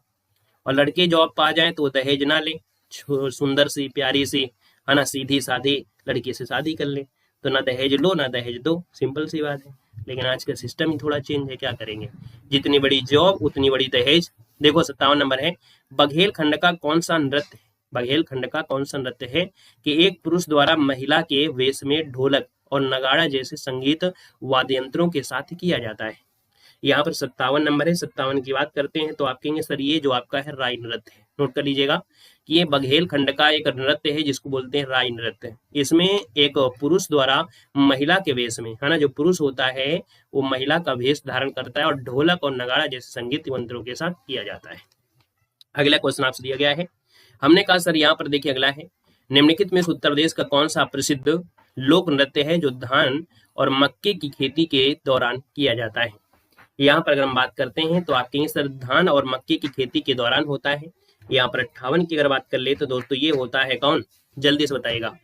और लड़के जॉब पा जाएं तो दहेज ना ले, सुंदर सी प्यारी सी, है ना, सीधी साधी लड़की से शादी कर ले, तो ना दहेज लो ना दहेज दो, सिंपल सी बात है। लेकिन आज का सिस्टम ही थोड़ा चेंज है, क्या करेंगे? जितनी बड़ी जॉब उतनी बड़ी दहेज। देखो 57 नंबर है, बघेल खंड का कौन सा नृत्य है? बघेल खंड का कौन सा नृत्य है कि एक पुरुष द्वारा महिला के वेश में ढोलक और नगाड़ा जैसे संगीत वाद्य यंत्रों के साथ किया जाता है? यहाँ पर 57 नंबर है, 57 की बात करते हैं तो आप कहेंगे सर ये जो आपका है राई नृत्य है। नोट कर लीजिएगा कि ये बघेल खंड का एक नृत्य है जिसको बोलते हैं राई नृत्य। इसमें एक पुरुष द्वारा महिला के वेश में, है ना, जो पुरुष होता है वो महिला का वेश धारण करता है और ढोलक और नगाड़ा जैसे संगीत यंत्रों के साथ किया जाता है। अगला क्वेश्चन आपसे दिया गया है, हमने कहा सर यहाँ पर देखिए अगला है, निम्नलिखित में उत्तर प्रदेश का कौन सा प्रसिद्ध लोक नृत्य है जो धान और मक्के की खेती के दौरान किया जाता है? यहाँ पर अगर हम बात करते हैं तो आप कहेंगे सर धान और मक्के की खेती के दौरान होता है। यहाँ पर 58 की अगर बात कर ले तो दोस्तों ये होता है कौन? जल्दी से बताइएगा।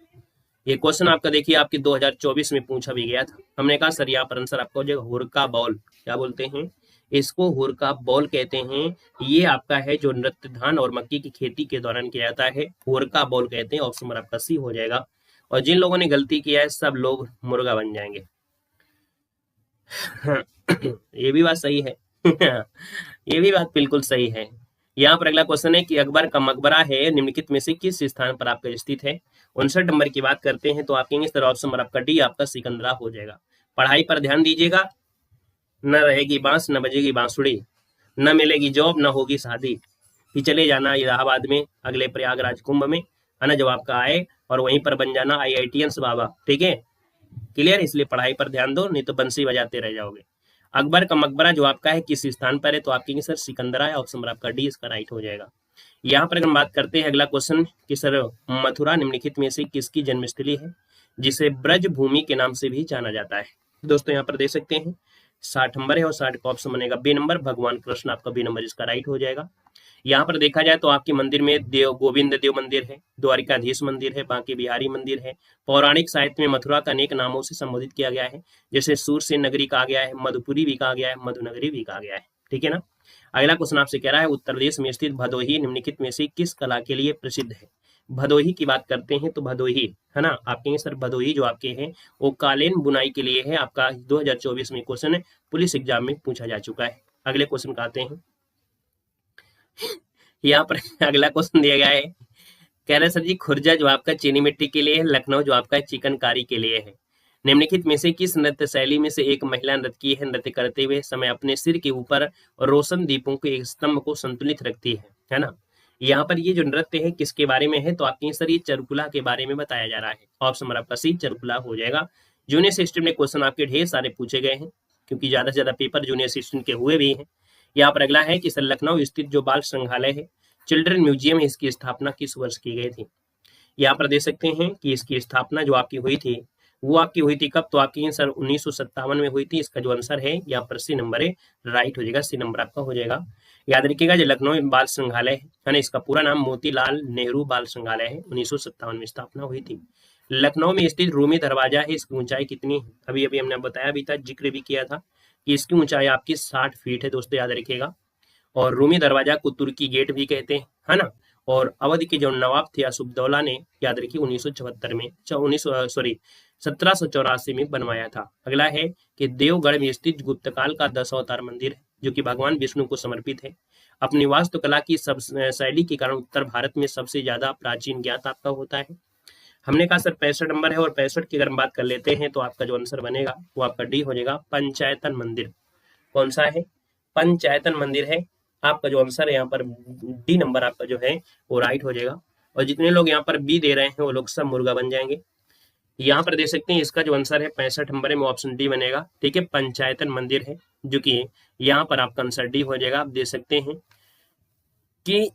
ये क्वेश्चन आपका देखिए आपके 2024 में पूछा भी गया था। हमने कहा सर यहाँ पर आंसर आपका हो जाएगा हुरका बॉल। क्या बोलते हैं इसको? हुरका बॉल कहते हैं। ये आपका है जो नृत्य धान और मक्की की खेती के दौरान किया जाता है, हुरका बॉल कहते हैं। ऑप्शन नंबर आपका सी हो जाएगा। और जिन लोगों ने गलती किया है सब लोग मुर्गा बन जाएंगे। ये भी बात सही है। ये भी बात बिल्कुल सही है। यहाँ पर अगला क्वेश्चन है कि अकबर का मकबरा है निम्नलिखित में से किस स्थान पर आपका स्थित है? 59 नंबर की बात करते हैं तो आप कहेंगे सर ऑप्शन नंबर आपका डी आपका सिकंदरा हो जाएगा। पढ़ाई पर ध्यान दीजिएगा, न रहेगी बांस न बजेगी बांसुड़ी, न मिलेगी जॉब न होगी शादी, कि चले जाना इलाहाबाद में अगले प्रयागराज कुंभ में, है ना, जब आपका आए और वहीं पर बन जाना IITians बाबा। ठीक है, क्लियर? इसलिए पढ़ाई पर ध्यान दो, नहीं तो बंसी बजाते रह जाओगे। अकबर का मकबरा जो आपका है किस स्थान पर है? तो आप कहेंगे सर सिकंदरा है। ऑप्शन नंबर आपका डी इसका राइट हो जाएगा। यहाँ पर अगर हम बात करते हैं अगला क्वेश्चन कि सर मथुरा निम्नलिखित में से किसकी जन्मस्थली है जिसे ब्रज भूमि के नाम से भी जाना जाता है? दोस्तों यहाँ पर देख सकते हैं 60 नंबर है और 60 का ऑप्शन बनेगा बी नंबर, भगवान कृष्ण आपका बी नंबर इसका राइट हो जाएगा। यहाँ पर देखा जाए तो आपके मंदिर में देव गोविंद देव मंदिर है, द्वारिकाधीश मंदिर है, बांके बिहारी मंदिर है। पौराणिक साहित्य में मथुरा का अनेक नामों से संबोधित किया गया है, जैसे सूरसेन नगरी कहा गया है, मधुपुरी भी कहा गया है, मधुनगरी भी कहा गया है। ठीक है ना? अगला क्वेश्चन आपसे कह रहा है उत्तर प्रदेश में स्थित भदोही निम्नलिखित में से किस कला के लिए प्रसिद्ध है? भदोही की बात करते हैं तो भदोही, है ना, आप कहेंगे सर भदोही जो आपके हैं वो कालीन बुनाई के लिए है। आपका 2024 में क्वेश्चन पुलिस एग्जाम में पूछा जा चुका है। अगले क्वेश्चन का आते हैं। यहाँ पर अगला क्वेश्चन दिया गया है, कह रहे सर जी खुर्जा जो आपका चीनी मिट्टी के लिए है, लखनऊ जो आपका चिकनकारी के लिए है। निम्नलिखित में से किस नृत्य शैली में से एक महिला नर्तकी है नृत्य करते हुए समय अपने सिर के ऊपर रोशन दीपों के एक स्तंभ को संतुलित रखती है ना? यहाँ पर ये जो नृत्य है किसके बारे में है? तो आपके सर ये चरकुला के बारे में बताया जा रहा है। ऑप्शन नंबर आपका सी चरकुला हो जाएगा। जूनियर सिस्टम में क्वेश्चन आपके ढेर सारे पूछे गए हैं क्योंकि ज्यादा से ज्यादा पेपर जूनियर सिस्टम के हुए भी हैं। यहाँ पर अगला है कि सर लखनऊ स्थित जो बाल संग्रहालय है चिल्ड्रन म्यूजियम है, इसकी स्थापना किस वर्ष की गई थी? यहाँ पर देख सकते हैं कि इसकी स्थापना जो आपकी हुई थी वो आपकी हुई थी कब? तो आपकी सर 1957 में हुई थी। इसका जो आंसर है यहाँ पर सी नंबर है, राइट हो जाएगा, सी नंबर आपका हो जाएगा। याद रखिएगा जो लखनऊ बाल संग्रहालय है ना, इसका पूरा नाम मोतीलाल नेहरू बाल संग्रहालय है, 1957 में स्थापना हुई थी। लखनऊ में स्थित रूमी दरवाजा है, इसकी ऊंचाई कितनी है? अभी अभी हमने बताया भी था, जिक्र भी किया था कि इसकी ऊंचाई आपकी 60 फीट है दोस्तों, याद रखिएगा। और रूमी दरवाजा को तुर्की गेट भी कहते हैं, है ना। और अवध के जो नवाब थे असुफदौला ने, याद रखिए 1974 में 1784 में बनवाया था। अगला है कि देवगढ़ में स्थित गुप्तकाल का 10 अवतार मंदिर है, जो कि भगवान विष्णु को समर्पित है। अपनी वास्तुकला की सब शैली के कारण उत्तर भारत में सबसे ज्यादा प्राचीन ज्ञात आपका होता है। हमने कहा सर 65 नंबर है, और 65 की अगर हम बात कर लेते हैं तो आपका जो आंसर बनेगा वो आपका डी हो जाएगा, पंचायतन मंदिर। कौन सा है? पंचायतन मंदिर है। आपका जो आंसर है यहाँ पर डी नंबर आपका जो है वो राइट हो जाएगा। और जितने लोग यहाँ पर बी दे रहे हैं वो लोग सब मुर्गा बन जाएंगे। यहाँ पर दे सकते हैं, इसका जो आंसर है 65 नंबर है, वो ऑप्शन डी बनेगा। ठीक है, पंचायतन मंदिर है, जो कि यहाँ पर आपका आंसर डी हो जाएगा। आप दे सकते हैं कि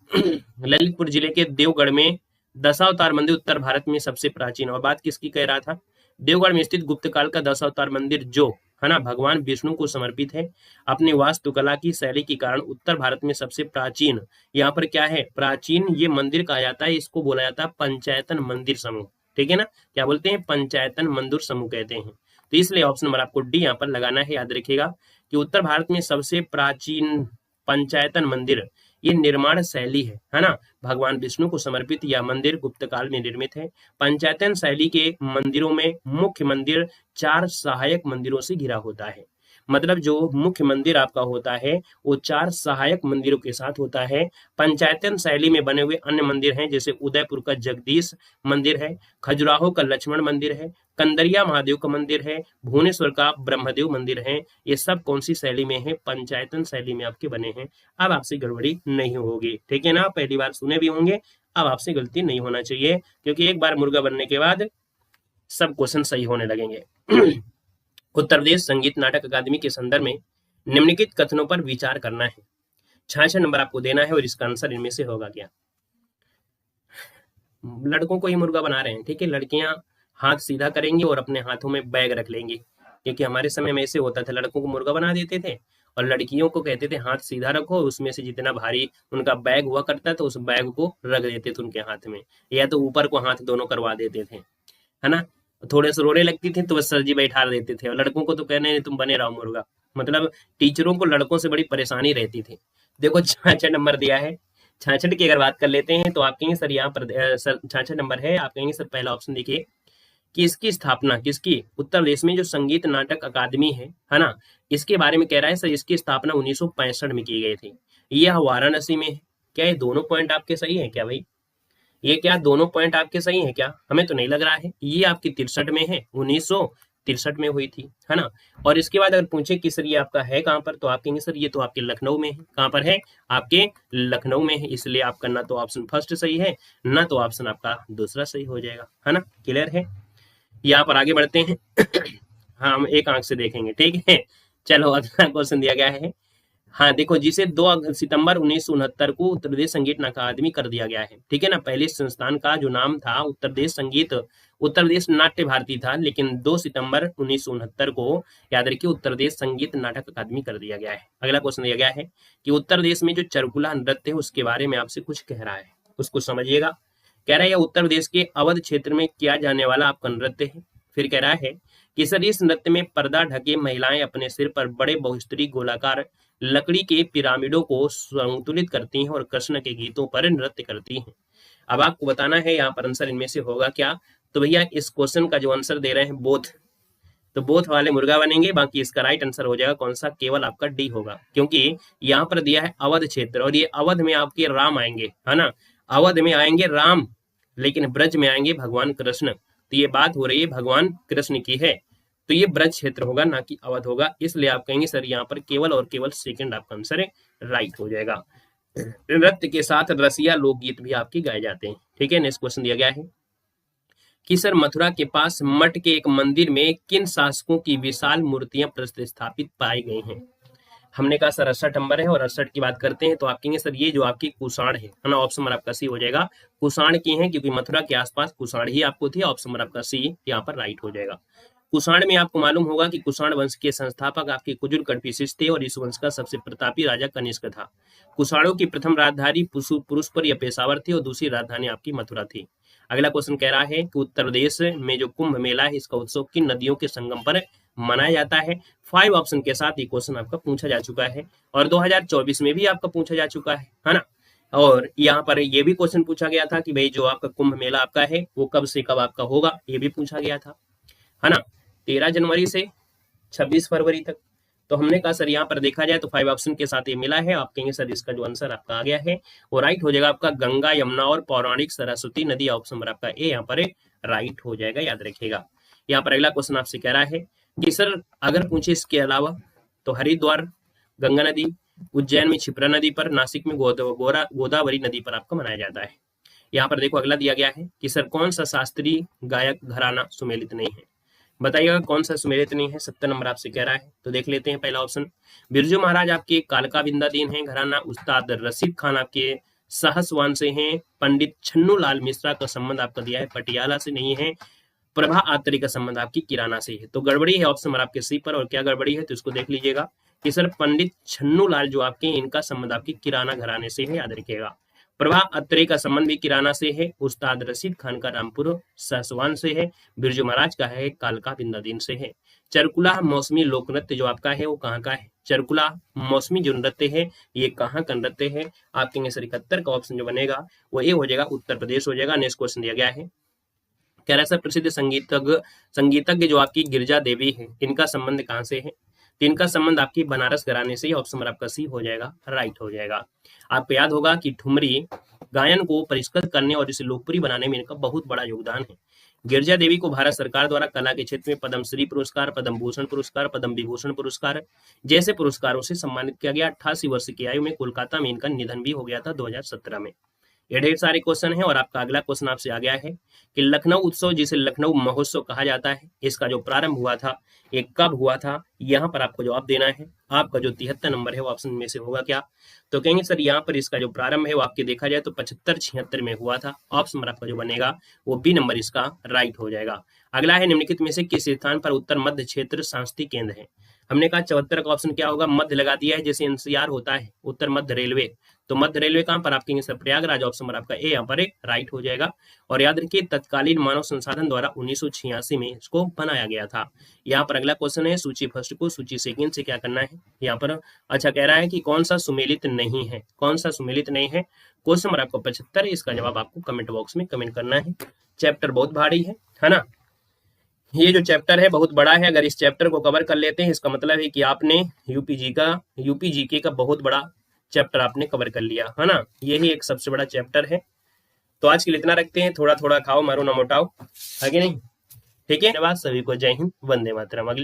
ललितपुर जिले के देवगढ़ में दशावतार मंदिर उत्तर भारत में सबसे प्राचीन। और बात किसकी कह रहा था? देवगढ़ में स्थित गुप्त काल का दशावतार मंदिर, जो है ना भगवान विष्णु को समर्पित है। अपनी वास्तुकला की शैली के कारण उत्तर भारत में सबसे प्राचीन, यहाँ पर क्या है, प्राचीन ये मंदिर कहा जाता है। इसको बोला जाता है पंचायतन मंदिर समूह। ठीक है ना, क्या बोलते हैं? पंचायतन मंदिर समूह कहते हैं। तो इसलिए ऑप्शन नंबर आपको डी यहाँ पर लगाना है। याद रखिएगा कि उत्तर भारत में सबसे प्राचीन पंचायतन मंदिर, ये निर्माण शैली है ना, भगवान विष्णु को समर्पित यह मंदिर गुप्त काल में निर्मित है। पंचायतन शैली के मंदिरों में मुख्य मंदिर 4 सहायक मंदिरों से घिरा होता है। मतलब जो मुख्य मंदिर आपका होता है वो 4 सहायक मंदिरों के साथ होता है। पंचायतन शैली में बने हुए अन्य मंदिर हैं, जैसे उदयपुर का जगदीश मंदिर है, खजुराहो का लक्ष्मण मंदिर है, कंदरिया महादेव का मंदिर है, भुवनेश्वर का ब्रह्मदेव मंदिर है। ये सब कौन सी शैली में है? पंचायतन शैली में आपके बने हैं। अब आपसे गड़बड़ी नहीं होगी, ठीक है ना। पहली बार सुने भी होंगे, अब आपसे गलती नहीं होना चाहिए, क्योंकि एक बार मुर्गा बनने के बाद सब क्वेश्चन सही होने लगेंगे। उत्तर प्रदेश संगीत नाटक अकादमी के संदर्भ में निम्नलिखित कथनों पर विचार करना है। 66 नंबर आपको देना है, और इसका आंसर इनमें से होगा क्या? लड़कों को ही मुर्गा बना रहे हैं, ठीक है। लड़कियां हाथ सीधा करेंगी और अपने हाथों में बैग रख लेंगी, क्योंकि हमारे समय में ऐसे होता था, लड़कों को मुर्गा बना देते थे और लड़कियों को कहते थे हाथ सीधा रखो, उसमें से जितना भारी उनका बैग हुआ करता था उस बैग को रख देते थे उनके हाथ में, या तो ऊपर को हाथ दोनों करवा देते थे, है ना। थोड़े से रोने लगती थी तो बस सर जी बैठा देते थे, और लड़कों को तो कहने तुम बने रहो मुर्गा। मतलब टीचरों को लड़कों से बड़ी परेशानी रहती थी। देखो 66 नंबर दिया है। 66 की अगर बात कर लेते हैं तो आप कहेंगे सर यहाँ पर सर 66 नंबर है, आप कहेंगे सर पहला ऑप्शन देखिए कि इसकी स्थापना किसकी? उत्तर प्रदेश में जो संगीत नाटक अकादमी है ना, इसके बारे में कह रहा है सर, इसकी स्थापना 1965 में की गई थी। यह वाराणसी में है। क्या ये दोनों पॉइंट आपके सही है क्या भाई? ये क्या दोनों पॉइंट आपके सही है क्या? हमें तो नहीं लग रहा है। ये आपकी 63 में है, 1963 में हुई थी, है ना। और इसके बाद अगर पूछे कि सर ये आपका है कहाँ पर, तो आप कहेंगे सर ये तो आपके लखनऊ में है। कहाँ पर है? आपके लखनऊ में है। इसलिए आपका ना तो ऑप्शन फर्स्ट सही है, ना तो ऑप्शन आपका दूसरा सही हो जाएगा, है ना। क्लियर है? यहाँ पर आगे बढ़ते हैं। हाँ, हम एक आंख से देखेंगे, ठीक है। चलो अगला क्वेश्चन दिया गया है। हाँ देखो, जिसे 2 सितंबर 1969 को उत्तर प्रदेश संगीत अकादमी कर दिया गया है, ठीक है ना। पहले संस्थान का जो नाम था उत्तर प्रदेश नाट्य भारती था, लेकिन 2 सितंबर 1969 को याद रखिए उत्तर प्रदेश संगीत नाटक अकादमी कर दिया गया है। अगला क्वेश्चन दिया गया है कि उत्तर प्रदेश में जो चरकुला नृत्य है उसके बारे में आपसे कुछ कह रहा है, उसको समझिएगा। कह रहा है यह उत्तर प्रदेश के अवध क्षेत्र में किया जाने वाला आपका नृत्य है। फिर कह रहा है कि सर इस नृत्य में पर्दा ढके महिलाएं अपने सिर पर बड़े बहुस्तरीय गोलाकार लकड़ी के पिरामिडों को संतुलित करती हैं और कृष्ण के गीतों पर नृत्य करती हैं। अब आपको बताना है यहाँ पर आंसर इनमें से होगा क्या। तो भैया इस क्वेश्चन का जो आंसर दे रहे हैं बोथ, तो बोथ वाले मुर्गा बनेंगे। बाकी इसका राइट आंसर हो जाएगा कौन सा? केवल आपका डी होगा, क्योंकि यहाँ पर दिया है अवध क्षेत्र, और ये अवध में आपके राम आएंगे, है ना। अवध में आएंगे राम, लेकिन ब्रज में आएंगे भगवान कृष्ण। तो ये बात हो रही है भगवान कृष्ण की है, तो ये ब्रज क्षेत्र होगा, ना कि अवध होगा। इसलिए आप कहेंगे सर यहाँ पर केवल और केवल सेकंड आपका आंसर है, राइट हो जाएगा। नृत्य के साथ रसिया लोकगीत भी आपके गाए जाते हैं, ठीक है। नेक्स्ट क्वेश्चन दिया गया है कि सर मथुरा के पास मठ के एक मंदिर में किन शासकों की विशाल मूर्तियां प्रतिष्ठापित पाई गई हैं? हमने कहा सर 68 नंबर है, और 68 की बात करते हैं तो आप कहेंगे सर ये जो आपकी कुषाण है ना, ऑप्शन नंबर आपका सी हो जाएगा। कुषाण की है क्योंकि मथुरा के आसपास कुषाण ही आपको थी, ऑप्शन नंबर आपका सी यहाँ पर राइट हो जाएगा। कुषाण में आपको मालूम होगा कि कुषाण वंश के संस्थापक आपके कुजुर कड़फिशिस थे और इस वंश का सबसे प्रतापी राजा कनिष्क था। कुषाणों की प्रथम राजधानी पुरुषपुर या पेशावर थी और दूसरी राजधानी आपकी मथुरा थी। अगला क्वेश्चन कह रहा है कि उत्तर प्रदेश में जो कुंभ मेला है इसका उत्सव किन नदियों के संगम पर मनाया जाता है। 5 ऑप्शन के साथ ये क्वेश्चन आपका पूछा जा चुका है और 2024 में भी आपका पूछा जा चुका है ना। और यहाँ पर ये भी क्वेश्चन पूछा गया था कि भाई जो आपका कुंभ मेला आपका है वो कब से कब आपका होगा, ये भी पूछा गया था, है ना, 13 जनवरी से 26 फरवरी तक। तो हमने कहा सर यहाँ पर देखा जाए तो 5 ऑप्शन के साथ ये मिला है। आप कहेंगे सर इसका जो आंसर आपका आ गया है वो राइट हो जाएगा आपका गंगा, यमुना और पौराणिक सरस्वती नदी, ऑप्शन नंबर आपका ए यहाँ पर राइट हो जाएगा, याद रखिएगा। यहाँ पर अगला क्वेश्चन आपसे कह रहा है कि सर अगर पूछे इसके अलावा तो हरिद्वार गंगा नदी, उज्जैन में क्षिप्रा नदी पर, नासिक में गोदावरी नदी पर आपका मनाया जाता है। यहाँ पर देखो अगला दिया गया है कि सर कौन सा शास्त्रीय गायक घराना सुमेलित नहीं है, बताइएगा कौन सा सुमेलित नहीं है। 70 नंबर आपसे कह रहा है तो देख लेते हैं। पहला ऑप्शन बिरजू महाराज आपके कालका बिंदादीन है घराना, उस्ताद रशीद खान आपके सहसवान से हैं, पंडित छन्नू लाल मिश्रा का संबंध आपका दिया है पटियाला से नहीं है, प्रभा आत्रे का संबंध आपकी किराना से है। तो गड़बड़ी है ऑप्शन नंबर आपके सी पर, और क्या गड़बड़ी है तो इसको देख लीजिएगा कि सर पंडित छन्नू लाल जो आपके इनका संबंध आपकी किराना घराने से है, याद रखिएगा। प्रभा अत्रे का संबंध भी किराना से है, उस्ताद रशीद खान का रामपुर सहसवान से है, बिरजू महाराज का है कालका बिंदादीन से है। चरकुला मौसमी लोक नृत्य जो आपका है वो कहाँ का है, चरकुला मौसमी जो नृत्य है ये कहाँ का नृत्य है, आप कहेंगे सर 71 का ऑप्शन जो बनेगा वो ये हो जाएगा, उत्तर प्रदेश हो जाएगा। नेक्स्ट क्वेश्चन दिया गया है, कह रहा है सर प्रसिद्ध संगीतज्ञ जो आपकी गिरजा देवी है इनका संबंध कहाँ से है, तो इनका संबंध आपकी बनारस घराने से, ऑप्शन नंबर आपका सी हो जाएगा, राइट हो जाएगा। आपको याद होगा कि ठुमरी गायन को परिष्कृत करने और इसे लोकप्रिय बनाने में इनका बहुत बड़ा योगदान है। गिरजा देवी को भारत सरकार द्वारा कला के क्षेत्र में पद्मश्री पुरस्कार, पद्म भूषण पुरस्कार, पद्म विभूषण पुरस्कार जैसे पुरस्कारों से सम्मानित किया गया। 88 वर्ष की आयु में कोलकाता में इनका निधन भी हो गया था 2017 में। ये ढेर सारे क्वेश्चन है और आपका अगला क्वेश्चन आपसे आ गया है कि लखनऊ उत्सव जिसे लखनऊ महोत्सव कहा जाता है इसका जो प्रारंभ हुआ था ये कब हुआ था, यहाँ पर आपको जवाब देना है। आपका जो 73 नंबर है वो ऑप्शन में से होगा क्या, तो कहेंगे सर यहाँ पर इसका जो प्रारंभ है वो आपके देखा जाए तो 75-76 में हुआ था, ऑप्शन नंबर आपका जो बनेगा वो बी नंबर इसका राइट हो जाएगा। अगला है निम्नलिखित में से किस स्थान पर उत्तर मध्य क्षेत्र सांस्कृतिक केंद्र है। हमने कहा 74 का ऑप्शन क्या होगा, मध्य लगा दिया है, जैसे एनसीआर होता है उत्तर मध्य रेलवे, तो मध्य रेलवे कहाँ पर आप कहेंगे सर प्रयागराज, ऑप्शन नंबर आपका ए यहाँ पर राइट हो जाएगा। और याद रखिए तत्कालीन मानव संसाधन द्वारा 1986 में इसको बनाया गया था। यहाँ पर अगला क्वेश्चन है सूची फर्स्ट को सूची सेकंड से क्या करना है यहाँ पर। अच्छा कह रहा है कि कौन सा सुमेलित नहीं है, कौन सा सुमेलित नहीं है, क्वेश्चन नंबर आपको 75, इसका जवाब आपको कमेंट बॉक्स में कमेंट करना है। चैप्टर बहुत भारी है ना, ये जो चैप्टर है बहुत बड़ा है। अगर इस चैप्टर को कवर कर लेते हैं इसका मतलब है कि आपने यूपीजीके का बहुत बड़ा चैप्टर आपने कवर कर लिया, है ना, यही एक सबसे बड़ा चैप्टर है। तो आज के लिए इतना रखते हैं, थोड़ा थोड़ा खाओ मारो ना मोटाओ, आगे नहीं, ठीक है। धन्यवाद सभी को, जय हिंद, वंदे मातरम। अगली